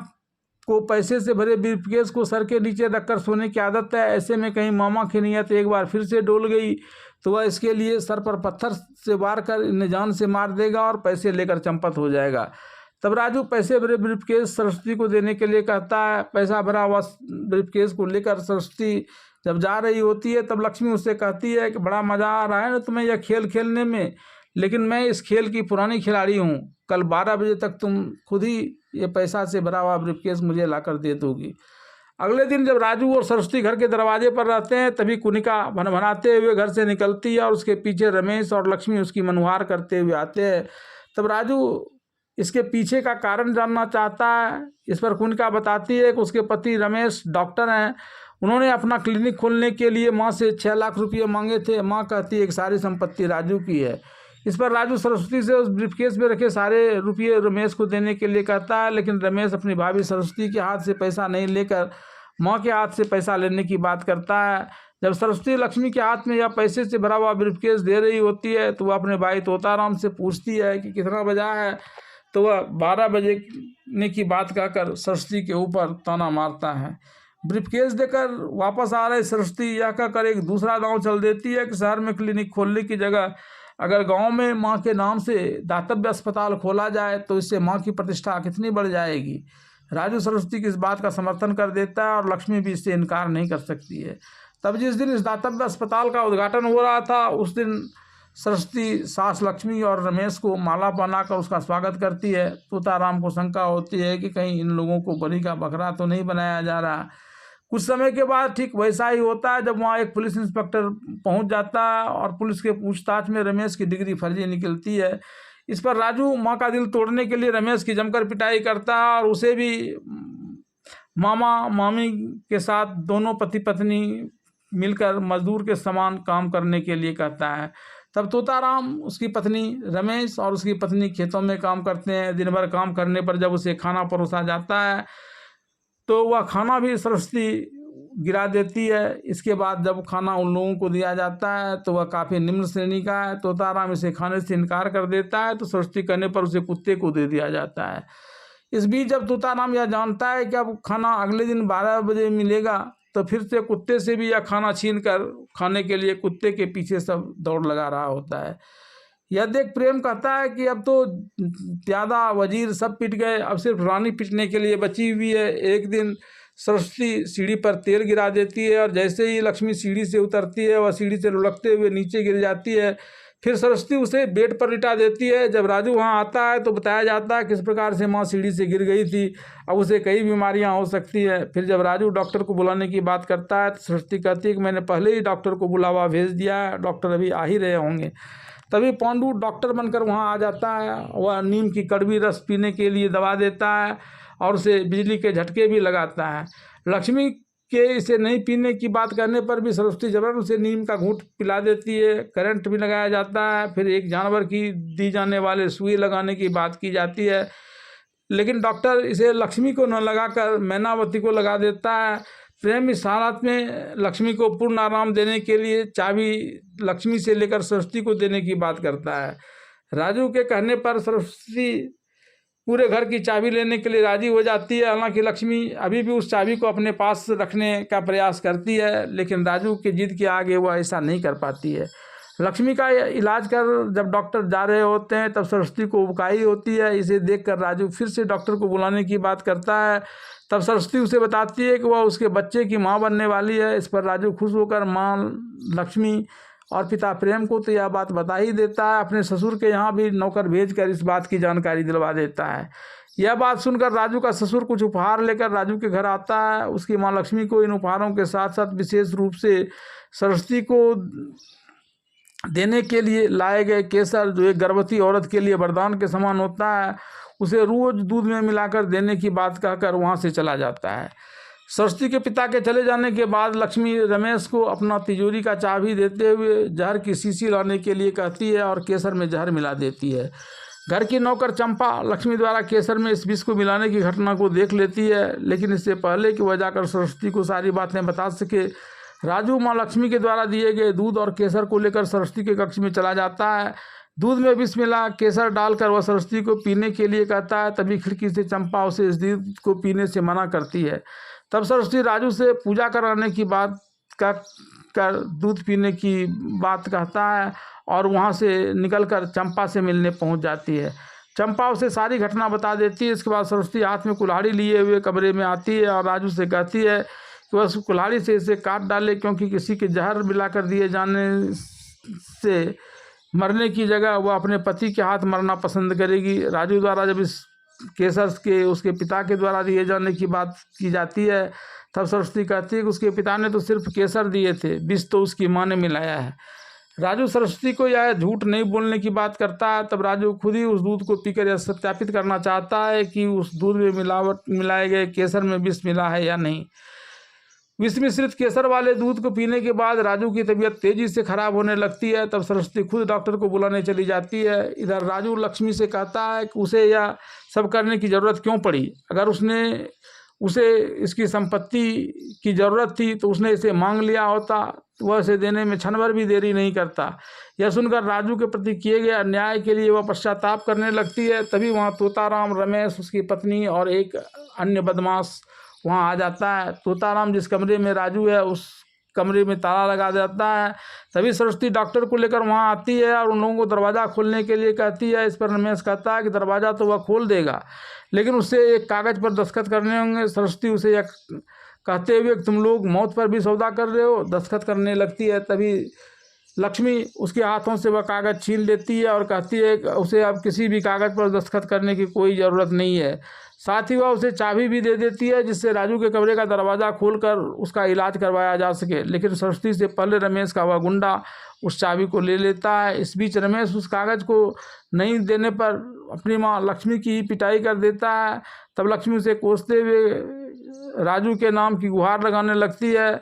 को पैसे से भरे ब्रीफकेस को सर के नीचे रखकर सोने की आदत है, ऐसे में कहीं मामा की नीयत एक बार फिर से डोल गई तो वह इसके लिए सर पर पत्थर से वार कर इन्हें जान से मार देगा और पैसे लेकर चंपत हो जाएगा। तब राजू पैसे भरे ब्रीफकेस सरस्वती को देने के लिए कहता है। पैसा भरा हुआ ब्रीफकेस को लेकर सरस्वती जब जा रही होती है, तब लक्ष्मी उससे कहती है कि बड़ा मज़ा आ रहा है ना तुम्हें यह खेल खेलने में, लेकिन मैं इस खेल की पुरानी खिलाड़ी हूँ। कल 12 बजे तक तुम खुद ही ये पैसा से भरा हुआ ब्रीफकेस मुझे लाकर दे दोगी। अगले दिन जब राजू और सरस्वती घर के दरवाजे पर रहते हैं, तभी कुनिका भनभनाते हुए घर से निकलती है और उसके पीछे रमेश और लक्ष्मी उसकी मनुहार करते हुए आते हैं। तब राजू इसके पीछे का कारण जानना चाहता है। इस पर कुनिका बताती है कि उसके पति रमेश डॉक्टर हैं, उन्होंने अपना क्लिनिक खोलने के लिए माँ से 6 लाख रुपये मांगे थे। माँ कहती है कि सारी संपत्ति राजू की है। इस पर राजू सरस्वती से उस ब्रीफकेस में रखे सारे रुपये रमेश को देने के लिए कहता है, लेकिन रमेश अपनी भाभी सरस्वती के हाथ से पैसा नहीं लेकर माँ के हाथ से पैसा लेने की बात करता है। जब सरस्वती लक्ष्मी के हाथ में या पैसे से भरा हुआ ब्रीफकेस दे रही होती है तो वह अपने भाई तोताराम से पूछती है कि कितना बजा है, तो वह 12 बजे की बात कहकर सरस्वती के ऊपर ताना मारता है। ब्रीफकेस देकर वापस आ रहे सरस्वती यह कहकर एक दूसरा दांव चल देती है कि शहर में क्लिनिक खोलने की जगह अगर गांव में माँ के नाम से दातव्य अस्पताल खोला जाए तो इससे माँ की प्रतिष्ठा कितनी बढ़ जाएगी। राजू सरस्वती की इस बात का समर्थन कर देता है और लक्ष्मी भी इससे इनकार नहीं कर सकती है। तब जिस दिन इस दातव्य अस्पताल का उद्घाटन हो रहा था, उस दिन सरस्वती सास लक्ष्मी और रमेश को माला पहनाकर उसका स्वागत करती है। तोताराम को शंका होती है कि कहीं इन लोगों को बलि का बकरा तो नहीं बनाया जा रहा। कुछ समय के बाद ठीक वैसा ही होता है जब वहाँ एक पुलिस इंस्पेक्टर पहुँच जाता है और पुलिस के पूछताछ में रमेश की डिग्री फर्जी निकलती है। इस पर राजू माँ का दिल तोड़ने के लिए रमेश की जमकर पिटाई करता है और उसे भी मामा मामी के साथ दोनों पति पत्नी मिलकर मजदूर के समान काम करने के लिए कहता है। तब तोताराम, उसकी पत्नी रमेश और उसकी पत्नी खेतों में काम करते हैं। दिन भर काम करने पर जब उसे खाना परोसा जाता है तो वह खाना भी सरस्वती गिरा देती है। इसके बाद जब खाना उन लोगों को दिया जाता है तो वह काफ़ी निम्न श्रेणी का है। तोताराम इसे खाने से इनकार कर देता है तो सरस्वती कहने पर उसे कुत्ते को दे दिया जाता है। इस बीच जब तोताराम यह जानता है कि अब खाना अगले दिन 12 बजे मिलेगा तो फिर से कुत्ते से भी यह खाना छीन कर खाने के लिए कुत्ते के पीछे सब दौड़ लगा रहा होता है। यह देख प्रेम कहता है कि अब तो ज़्यादा वजीर सब पिट गए, अब सिर्फ रानी पिटने के लिए बची हुई है। एक दिन सरस्वती सीढ़ी पर तेल गिरा देती है और जैसे ही लक्ष्मी सीढ़ी से उतरती है वह सीढ़ी से लुढ़कते हुए नीचे गिर जाती है। फिर सरस्वती उसे बेड पर लिटा देती है। जब राजू वहाँ आता है तो बताया जाता है किस प्रकार से माँ सीढ़ी से गिर गई थी, अब उसे कई बीमारियाँ हो सकती है। फिर जब राजू डॉक्टर को बुलाने की बात करता है तो सरस्वती कहती है कि मैंने पहले ही डॉक्टर को बुलावा भेज दिया है, डॉक्टर अभी आ ही रहे होंगे। तभी पांडु डॉक्टर बनकर वहाँ आ जाता है। वह नीम की कड़वी रस पीने के लिए दवा देता है और उसे बिजली के झटके भी लगाता है। लक्ष्मी के इसे नहीं पीने की बात करने पर भी सरस्वती जबरन उसे नीम का घूंट पिला देती है। करंट भी लगाया जाता है। फिर एक जानवर की दी जाने वाले सुई लगाने की बात की जाती है, लेकिन डॉक्टर इसे लक्ष्मी को न लगाकर मैनावती को लगा देता है। प्रेम इस हालत में लक्ष्मी को पूर्ण आराम देने के लिए चाबी लक्ष्मी से लेकर सरस्वती को देने की बात करता है। राजू के कहने पर सरस्वती पूरे घर की चाबी लेने के लिए राजी हो जाती है। हालांकि लक्ष्मी अभी भी उस चाबी को अपने पास रखने का प्रयास करती है, लेकिन राजू की जिद के आगे वह ऐसा नहीं कर पाती है। लक्ष्मी का इलाज कर जब डॉक्टर जा रहे होते हैं तब सरस्वती को उबकाई होती है। इसे देखकर राजू फिर से डॉक्टर को बुलाने की बात करता है। तब सरस्वती उसे बताती है कि वह उसके बच्चे की माँ बनने वाली है। इस पर राजू खुश होकर माँ लक्ष्मी और पिता प्रेम को तो यह बात बता ही देता है। अपने ससुर के यहाँ भी नौकर भेजकर इस बात की जानकारी दिलवा देता है। यह बात सुनकर राजू का ससुर कुछ उपहार लेकर राजू के घर आता है। उसकी माँ लक्ष्मी को इन उपहारों के साथ साथ विशेष रूप से सरस्वती को देने के लिए लाए गए केसर, जो एक गर्भवती औरत के लिए वरदान के समान होता है, उसे रोज दूध में मिलाकर देने की बात कहकर वहाँ से चला जाता है। सरस्वती के पिता के चले जाने के बाद लक्ष्मी रमेश को अपना तिजोरी का चाबी देते हुए जहर की शीशी लाने के लिए कहती है और केसर में जहर मिला देती है। घर की नौकर चंपा लक्ष्मी द्वारा केसर में इस विष को मिलाने की घटना को देख लेती है, लेकिन इससे पहले कि वह जाकर सरस्वती को सारी बातें बता सके, राजू माँ लक्ष्मी के द्वारा दिए गए दूध और केसर को लेकर सरस्वती के कक्ष में चला जाता है। दूध में विष मिला केसर डालकर वह सरस्वती को पीने के लिए कहता है। तभी खिड़की से चंपा उसे इस दूध को पीने से मना करती है। तब सरस्वती राजू से पूजा कराने की बात कर दूध पीने की बात कहता है और वहाँ से निकलकर चंपा से मिलने पहुँच जाती है। चंपा उसे सारी घटना बता देती है। इसके बाद सरस्वती हाथ में कुल्हाड़ी लिए हुए कमरे में आती है और राजू से कहती है कि वह उस कुल्हाड़ी से इसे काट डाले, क्योंकि किसी के जहर मिलाकर दिए जाने से मरने की जगह वह अपने पति के हाथ मरना पसंद करेगी। राजू द्वारा जब इस केसर के उसके पिता के द्वारा दिए जाने की बात की जाती है, तब सरस्वती कहती है कि उसके पिता ने तो सिर्फ केसर दिए थे, विष तो उसकी माँ ने मिलाया है। राजू सरस्वती को यह झूठ नहीं बोलने की बात करता है। तब राजू खुद ही उस दूध को पीकर यह सत्यापित करना चाहता है कि उस दूध में मिलाए गए केसर में विष मिला है या नहीं। विष मिश्रित केसर वाले दूध को पीने के बाद राजू की तबीयत तेजी से खराब होने लगती है। तब सरस्वती खुद डॉक्टर को बुलाने चली जाती है। इधर राजू लक्ष्मी से कहता है कि उसे यह सब करने की ज़रूरत क्यों पड़ी। अगर उसे इसकी संपत्ति की ज़रूरत थी तो उसने इसे मांग लिया होता, वह इसे देने में क्षण भर भी देरी नहीं करता। यह सुनकर राजू के प्रति किए गए अन्याय के लिए वह पश्चाताप करने लगती है। तभी वहाँ तोताराम, रमेश, उसकी पत्नी और एक अन्य बदमाश वहाँ आ जाता है। तोताराम जिस कमरे में राजू है उस कमरे में ताला लगा देता है। तभी सरस्वती डॉक्टर को लेकर वहाँ आती है और उन लोगों को दरवाज़ा खोलने के लिए कहती है। इस पर रमेश कहता है कि दरवाज़ा तो वह खोल देगा, लेकिन उससे एक कागज़ पर दस्तखत करने होंगे। सरस्वती उसे यह कहते हुए कि तुम लोग मौत पर भी सौदा कर रहे हो, दस्तखत करने लगती है। तभी लक्ष्मी उसके हाथों से वह कागज़ छीन लेती है और कहती है कि उसे अब किसी भी कागज़ पर दस्तखत करने की कोई ज़रूरत नहीं है। साथ ही वह उसे चाबी भी दे देती है जिससे राजू के कमरे का दरवाज़ा खोलकर उसका इलाज करवाया जा सके। लेकिन सरस्वती से पहले रमेश का वह गुंडा उस चाबी को ले लेता है। इस बीच रमेश उस कागज़ को नहीं देने पर अपनी माँ लक्ष्मी की पिटाई कर देता है। तब लक्ष्मी उसे कोसते हुए राजू के नाम की गुहार लगाने लगती है।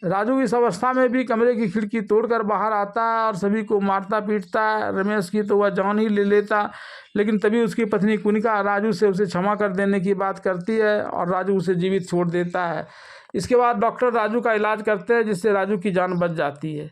राजू इस अवस्था में भी कमरे की खिड़की तोड़कर बाहर आता है और सभी को मारता पीटता है। रमेश की तो वह जान ही ले लेता, लेकिन तभी उसकी पत्नी कुनिका राजू से उसे क्षमा कर देने की बात करती है और राजू उसे जीवित छोड़ देता है। इसके बाद डॉक्टर राजू का इलाज करते हैं जिससे राजू की जान बच जाती है।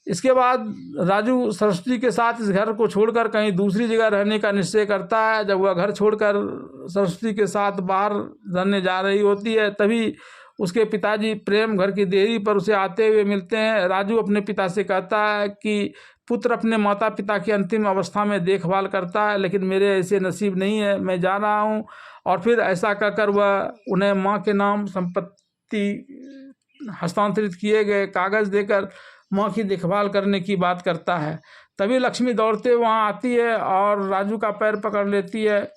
इसके बाद राजू सरस्वती के साथ इस घर को छोड़कर कहीं दूसरी जगह रहने का निश्चय करता है। जब वह घर छोड़कर सरस्वती के साथ बाहर रहने जा रही होती है, तभी उसके पिताजी प्रेम घर की देरी पर उसे आते हुए मिलते हैं। राजू अपने पिता से कहता है कि पुत्र अपने माता पिता की अंतिम अवस्था में देखभाल करता है, लेकिन मेरे ऐसे नसीब नहीं है, मैं जा रहा हूँ। और फिर ऐसा कहकर वह उन्हें माँ के नाम संपत्ति हस्तांतरित किए गए कागज़ देकर माँ की देखभाल करने की बात करता है। तभी लक्ष्मी दौड़ते वहाँ आती है और राजू का पैर पकड़ लेती है।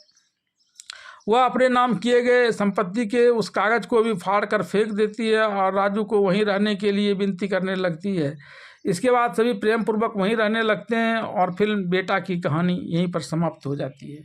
वह अपने नाम किए गए संपत्ति के उस कागज़ को भी फाड़ कर फेंक देती है और राजू को वहीं रहने के लिए विनती करने लगती है। इसके बाद सभी प्रेम पूर्वक वहीं रहने लगते हैं और फिल्म बेटा की कहानी यहीं पर समाप्त हो जाती है।